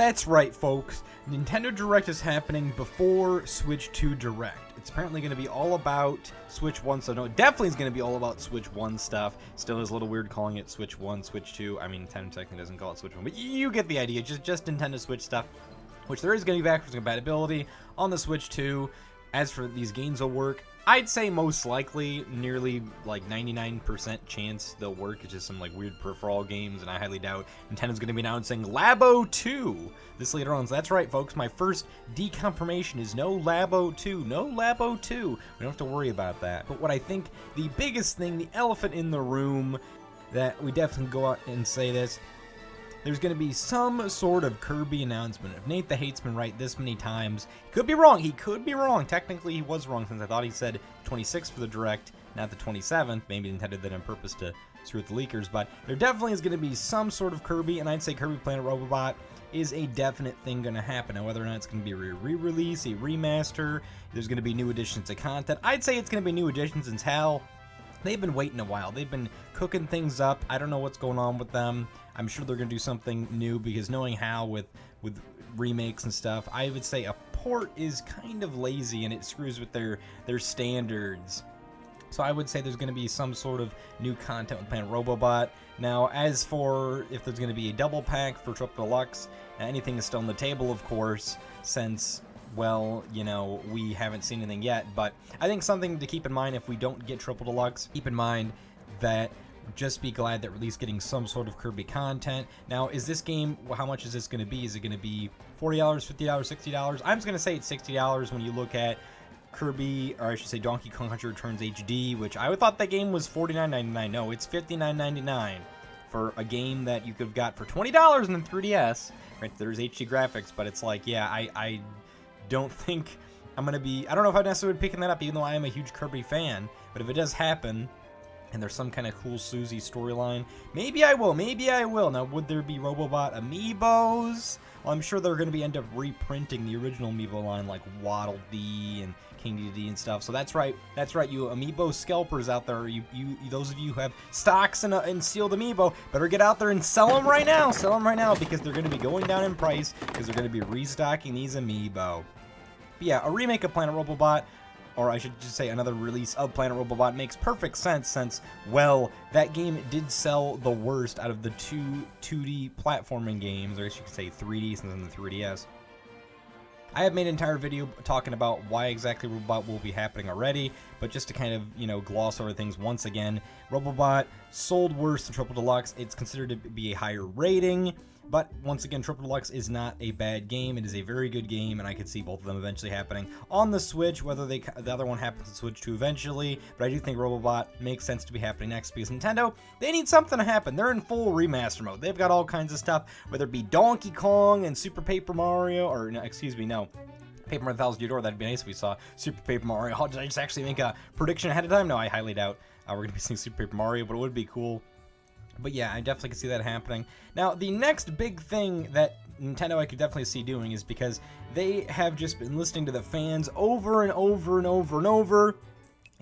That's right, folks. Nintendo Direct is happening before Switch 2 Direct. It's apparently going to be all about Switch 1, so no, it definitely is going to be all about Switch 1 stuff. Still is a little weird calling it Switch 1, Switch 2. I mean, Nintendo technically doesn't call it Switch 1, but you get the idea. Just Nintendo Switch stuff, which there is going to be backwards compatibility on the Switch 2. As for these games will work, I'd say most likely, nearly like 99% chance they'll work. It's just some like weird peripheral games, and I highly doubt Nintendo's going to be announcing Labo 2 this later on. So that's right, folks. My first deconfirmation is no Labo 2. No Labo 2. We don't have to worry about that. But what I think the biggest thing, the elephant in the room, that we definitely go out and say this, there's going to be some sort of Kirby announcement. If Nate the Hate's been right this many times, he could be wrong. He could be wrong. Technically, he was wrong, since I thought he said 26th for the Direct, not the 27th. Maybe Nintendo did that on purpose to screw with the leakers. But there definitely is going to be some sort of Kirby, and I'd say Kirby Planet Robobot is a definite thing going to happen. Now, whether or not it's going to be a re-release, a remaster, there's going to be new additions to content. I'd say it's going to be new additions, since hell, they've been waiting a while. They've been cooking things up. I don't know what's going on with them. I'm sure they're going to do something new, because knowing how with remakes and stuff, I would say a port is kind of lazy and it screws with their standards. So I would say there's going to be some sort of new content with Planet Robobot. Now, as for if there's going to be a double pack for Triple Deluxe, anything is still on the table, of course, since, well, you know, we haven't seen anything yet. But I think something to keep in mind if we don't get Triple Deluxe, keep in mind that just be glad that we're at least getting some sort of Kirby content. Now, is this game, how much is this going to be? Is it going to be $40, $50, $60? I'm just going to say it's $60 when you look at Kirby, or I should say Donkey Kong Country Returns HD, which I would thought that game was $49.99. No, it's $59.99 for a game that you could have got for $20 in the 3DS. Right, there's HD graphics, but it's like, yeah, I don't think I'm going to be, I don't know if I'd necessarily be picking that up, even though I am a huge Kirby fan, but if it does happen, and there's some kind of cool Susie storyline, maybe I will. Now, would there be Robobot amiibos? Well, I'm sure they're going to end up reprinting the original amiibo line, like Waddle Dee and King Dedede and stuff. So that's right, you amiibo scalpers out there, you those of you who have stocks in sealed amiibo, better get out there and sell them right now. Because they're going to be going down in price, because they're going to be restocking these amiibo. But yeah, a remake of Planet Robobot, or I should just say another release of Planet Robobot, makes perfect sense, since, well, that game did sell the worst out of the two 2D platforming games, or I should say 3D, since in the 3DS. I have made an entire video talking about why exactly Robobot will be happening already, but just to kind of, you know, gloss over things once again, Robobot sold worse than Triple Deluxe. It's considered to be a higher rating, but once again, Triple Deluxe is not a bad game. It is a very good game, and I could see both of them eventually happening on the Switch, whether the other one happens to Switch 2 eventually, but I do think Robobot makes sense to be happening next, because Nintendo, they need something to happen. They're in full remaster mode. They've got all kinds of stuff, whether it be Donkey Kong and Super Paper Mario, or, no, excuse me, no, Paper Mario Thousand Year Door. That'd be nice if we saw Super Paper Mario. Oh, did I just actually make a prediction ahead of time? No, I highly doubt we're going to be seeing Super Paper Mario, but it would be cool. But yeah, I definitely can see that happening. Now, the next big thing that Nintendo I could definitely see doing is, because they have just been listening to the fans over and over and over and over,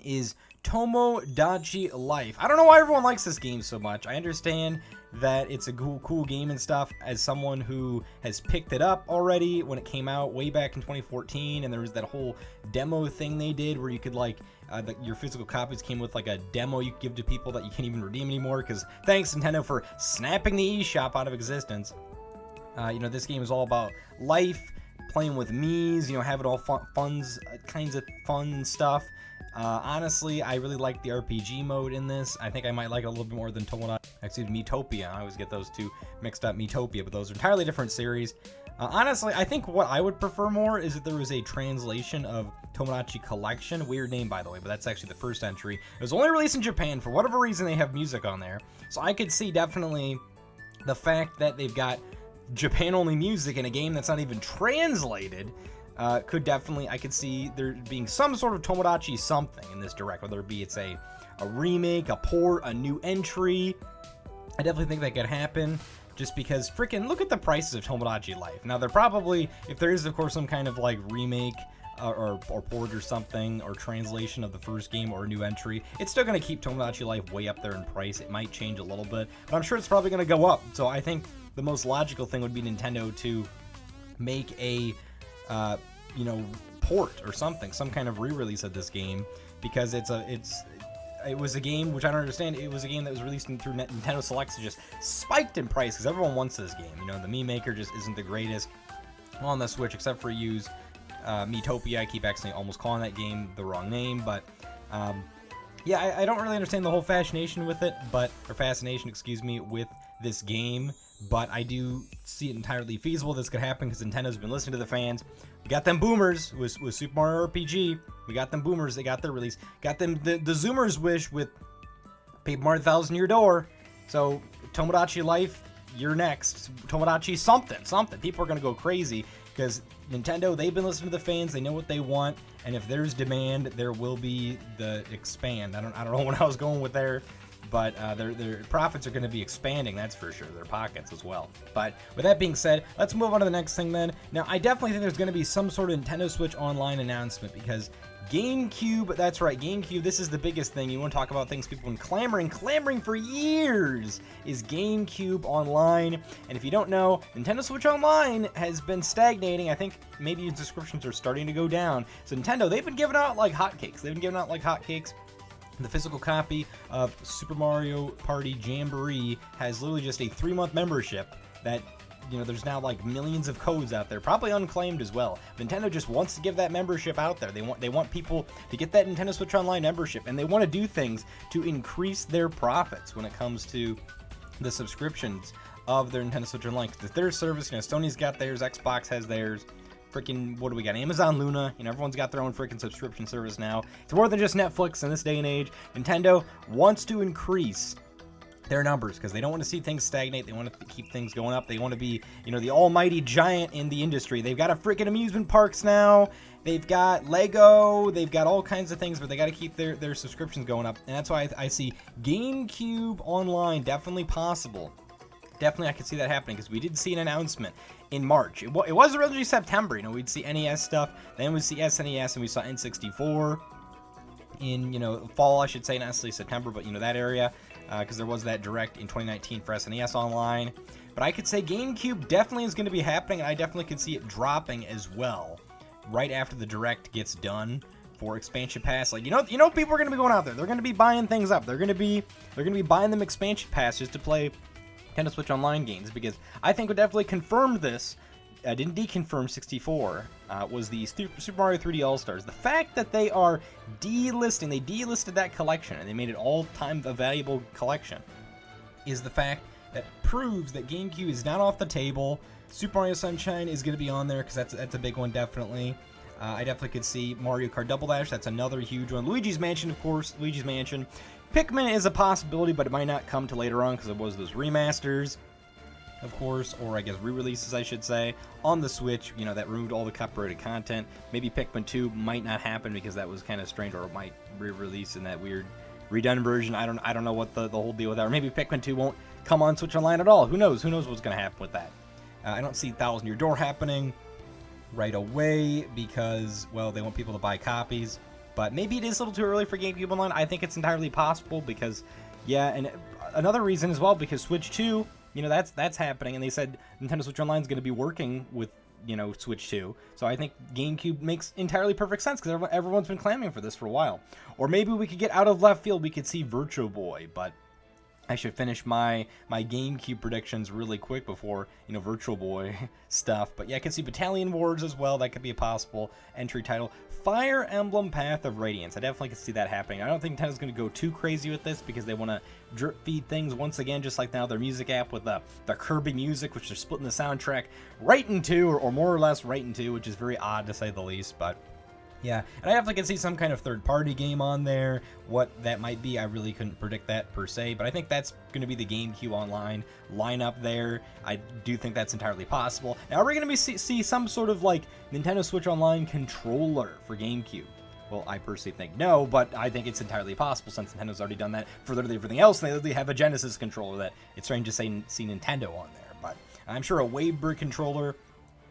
is Tomodachi Life. I don't know why everyone likes this game so much. I understand that it's a cool game and stuff, as someone who has picked it up already when it came out way back in 2014, and there was that whole demo thing they did where you could, like, your physical copies came with like a demo you could give to people that you can't even redeem anymore, because thanks Nintendo for snapping the eShop out of existence. You know, this game is all about life, playing with Miis, you know, having all kinds of fun stuff. Honestly, I really like the RPG mode in this. I think I might like it a little bit more than Miitopia. I always get those two mixed up, Miitopia, but those are entirely different series. Honestly, I think what I would prefer more is if there was a translation of Tomodachi Collection. Weird name, by the way, but that's actually the first entry. It was only released in Japan. For whatever reason, they have music on there. So I could see definitely the fact that they've got Japan-only music in a game that's not even translated. I could see there being some sort of Tomodachi something in this Direct, whether it be it's a remake, a port, a new entry. I definitely think that could happen, just because freaking look at the prices of Tomodachi Life. Now, they're probably, if there is, of course, some kind of like remake or port or something, or translation of the first game or a new entry, it's still going to keep Tomodachi Life way up there in price. It might change a little bit, but I'm sure it's probably going to go up. So I think the most logical thing would be Nintendo to make a, you know, port or something, some kind of re-release of this game, because it was a game, which I don't understand, it was a game that was released through Nintendo Selects and just spiked in price because everyone wants this game. You know, the Mii Maker just isn't the greatest on the Switch, except for Miitopia. I keep accidentally almost calling that game the wrong name, but yeah, I don't really understand the whole fascination with it, or fascination, excuse me, with this game, but I do see it entirely feasible this could happen because Nintendo's been listening to the fans. We got them boomers with Super Mario RPG. We got them boomers. They got their release. Got them the Zoomers wish with Paper Mario 1,000 Year Door. So Tomodachi Life, you're next. Tomodachi something. People are gonna go crazy because Nintendo, they've been listening to the fans. They know what they want, and if there's demand, there will be the expand. I don't know when I was going with there. But their profits are going to be expanding, that's for sure, their pockets as well. But with that being said, let's move on to the next thing then. Now, I definitely think there's going to be some sort of Nintendo Switch Online announcement because GameCube, that's right, GameCube, this is the biggest thing. You want to talk about things people have been clamoring for years, is GameCube Online. And if you don't know, Nintendo Switch Online has been stagnating. I think maybe subscriptions are starting to go down. So Nintendo, they've been giving out like hotcakes. The physical copy of Super Mario Party Jamboree has literally just a 3-month membership that, you know, there's now like millions of codes out there, probably unclaimed as well. Nintendo just wants to give that membership out there. They want people to get that Nintendo Switch Online membership, and they want to do things to increase their profits when it comes to the subscriptions of their Nintendo Switch Online. Because their service, you know, Sony's got theirs, Xbox has theirs. Freaking, what do we got? Amazon Luna. You know, everyone's got their own freaking subscription service now. It's more than just Netflix in this day and age. Nintendo wants to increase their numbers because they don't want to see things stagnate. They want to keep things going up. They want to be, you know, the almighty giant in the industry. They've got a freaking amusement parks now. They've got Lego. They've got all kinds of things, but they got to keep their subscriptions going up. And that's why I see GameCube Online definitely possible. Definitely, I could see that happening because we did see an announcement in March. It was originally September. You know, we'd see NES stuff, then we'd see SNES, and we saw N64 in, you know, fall, I should say, not necessarily September, but, you know, that area, because there was that direct in 2019 for SNES Online. But I could say GameCube definitely is going to be happening, and I definitely could see it dropping as well right after the direct gets done for expansion pass. Like, you know, people are going to be going out there. They're going to be buying things up. They're going to be buying them expansion passes to play Nintendo Switch Online games, because I think what definitely confirmed this, didn't deconfirm 64, was the Super Mario 3D All-Stars. The fact that they are delisted that collection, and they made it all-time a valuable collection, is the fact that proves that GameCube is not off the table. Super Mario Sunshine is going to be on there, because that's a big one, definitely. I definitely could see Mario Kart Double Dash, that's another huge one. Luigi's Mansion, of course, Luigi's Mansion. Pikmin is a possibility, but it might not come to later on because it was those remasters, of course, or I guess re-releases, I should say, on the Switch, you know, that removed all the copyrighted content. Maybe Pikmin 2 might not happen because that was kind of strange, or it might re-release in that weird redone version. I don't know what the whole deal with that. Or maybe Pikmin 2 won't come on Switch Online at all. Who knows? Who knows what's going to happen with that? I don't see 1,000 Year Door happening right away because, well, they want people to buy copies. But maybe it is a little too early for GameCube Online. I think it's entirely possible because, yeah, and another reason as well, because Switch 2, you know, that's happening, and they said Nintendo Switch Online is going to be working with, you know, Switch 2. So I think GameCube makes entirely perfect sense because everyone's been clamoring for this for a while. Or maybe we could get out of left field, we could see Virtual Boy, but I should finish my GameCube predictions really quick before, you know, Virtual Boy stuff. But yeah, I could see Battalion Wars as well. That could be a possible entry title. Fire Emblem Path of Radiance. I definitely could see that happening. I don't think Nintendo's going to go too crazy with this because they want to drip feed things once again, just like now their music app with the Kirby music, which they're splitting the soundtrack right in two, or more or less right in two, which is very odd to say the least, but yeah, and I definitely can see some kind of third-party game on there. What that might be, I really couldn't predict that per se, but I think that's going to be the GameCube Online lineup there. I do think that's entirely possible. Now, are we going to see some sort of, like, Nintendo Switch Online controller for GameCube? Well, I personally think no, but I think it's entirely possible since Nintendo's already done that for literally everything else. They literally have a Genesis controller that it's strange to see Nintendo on there, but I'm sure a Wavebird controller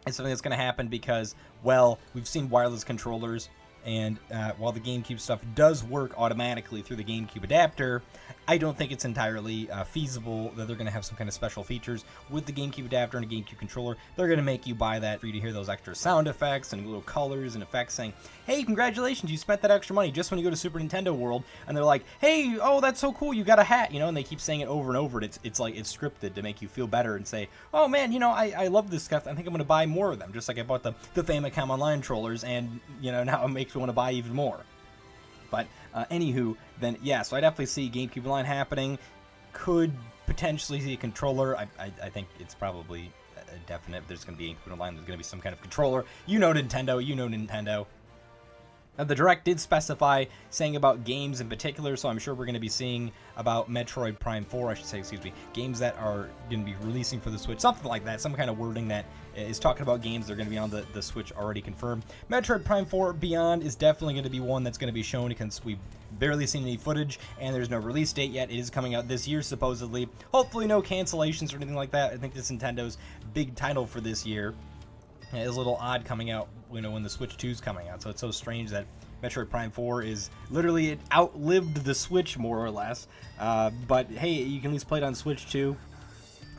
is something that's going to happen because, well, we've seen wireless controllers And while the GameCube stuff does work automatically through the GameCube adapter, I don't think it's entirely feasible that they're going to have some kind of special features with the GameCube adapter and a GameCube controller. They're going to make you buy that for you to hear those extra sound effects and little colors and effects saying, hey, congratulations, you spent that extra money just when you go to Super Nintendo World. And they're like, hey, oh, that's so cool, you got a hat, you know, and they keep saying it over and over. And it's like it's scripted to make you feel better and say, oh, man, you know, I love this stuff. I think I'm going to buy more of them, just like I bought the Famicom Online controllers, and, you know, now it makes me want to buy even more. But anywho, then yeah, so I definitely see GameCube Online happening. Could potentially see a controller. I think it's probably a definite. There's going to be GameCube Online. There's going to be some kind of controller. You know Nintendo. You know Nintendo. Now, the Direct did specify saying about games in particular, so I'm sure we're going to be seeing about Metroid Prime 4, I should say, excuse me, games that are going to be releasing for the Switch, something like that, some kind of wording that is talking about games that are going to be on the Switch already confirmed. Metroid Prime 4 Beyond is definitely going to be one that's going to be shown because we've barely seen any footage, and there's no release date yet. It is coming out this year, supposedly. Hopefully no cancellations or anything like that. I think this is Nintendo's big title for this year. It is a little odd coming out, you know, when the Switch 2 is coming out, so it's so strange that Metroid Prime 4 is literally, it outlived the Switch more or less. But hey, you can at least play it on Switch 2.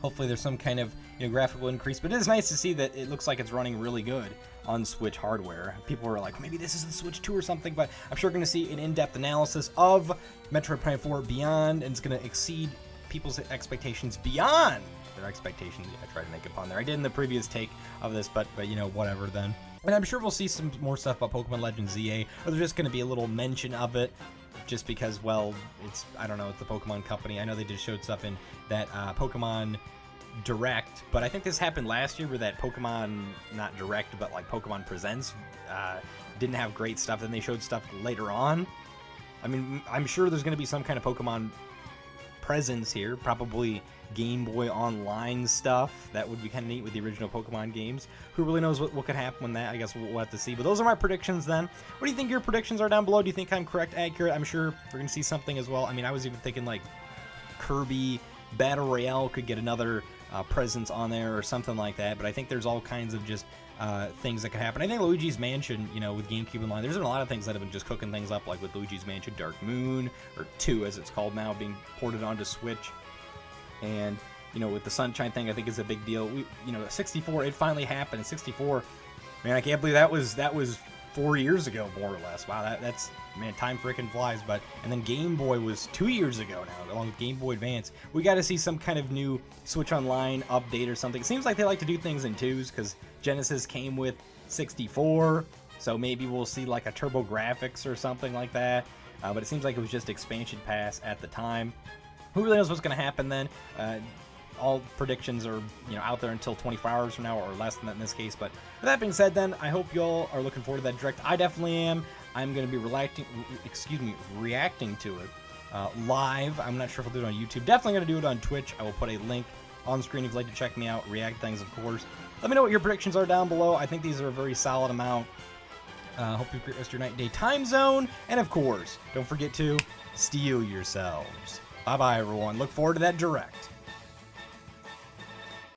Hopefully there's some kind of, you know, graphical increase, but it is nice to see that it looks like it's running really good on Switch hardware. People were like, maybe this is the Switch 2 or something, but I'm sure we're going to see an in-depth analysis of Metroid Prime 4 Beyond, and it's going to exceed people's expectations beyond their expectations. I tried to make a pun there. I did in the previous take of this, but you know, whatever then. And I'm sure we'll see some more stuff about Pokemon Legends ZA, or there's just going to be a little mention of it, just because, well, it's, I don't know, it's the Pokemon Company. I know they just showed stuff in that Pokemon Direct, but I think this happened last year where that Pokemon, not Direct, but like Pokemon Presents, didn't have great stuff, and they showed stuff later on. I mean, I'm sure there's going to be some kind of Pokemon presence here, probably Game Boy Online stuff. That would be kind of neat with the original Pokemon games. Who really knows what could happen when that, I guess we'll have to see. But those are my predictions then. What do you think your predictions are down below? Do you think I'm correct, accurate? I'm sure we're going to see something as well. I mean, I was even thinking like Kirby Battle Royale could get another presence on there or something like that. But I think there's all kinds of just things that could happen. I think Luigi's Mansion, you know, with GameCube Online, there's been a lot of things that have been just cooking things up, like with Luigi's Mansion Dark Moon, or 2 as it's called now, being ported onto Switch. And, you know, with the Sunshine thing, I think is a big deal. You know, 64, it finally happened. 64, man, I can't believe that was 4 years ago, more or less. Wow, that's, man, time freaking flies. But, and then Game Boy was 2 years ago now, along with Game Boy Advance. We got to see some kind of new Switch Online update or something. It seems like they like to do things in twos, because Genesis came with 64, so maybe we'll see like a Turbo Graphics or something like that. But it seems like it was just expansion pass at the time. Who really knows what's going to happen then? All predictions are, you know, out there until 24 hours from now, or less than that in this case. But with that being said, then I hope y'all are looking forward to that Direct. I definitely am. I'm going to be reacting to it live. I'm not sure if I'll do it on YouTube. Definitely going to do it on Twitch. I will put a link on screen if you'd like to check me out. React things, of course. Let me know what your predictions are down below. I think these are a very solid amount. Hope you have a great rest of your night, day, time zone. And of course, don't forget to steel yourselves. Bye-bye, everyone. Look forward to that Direct.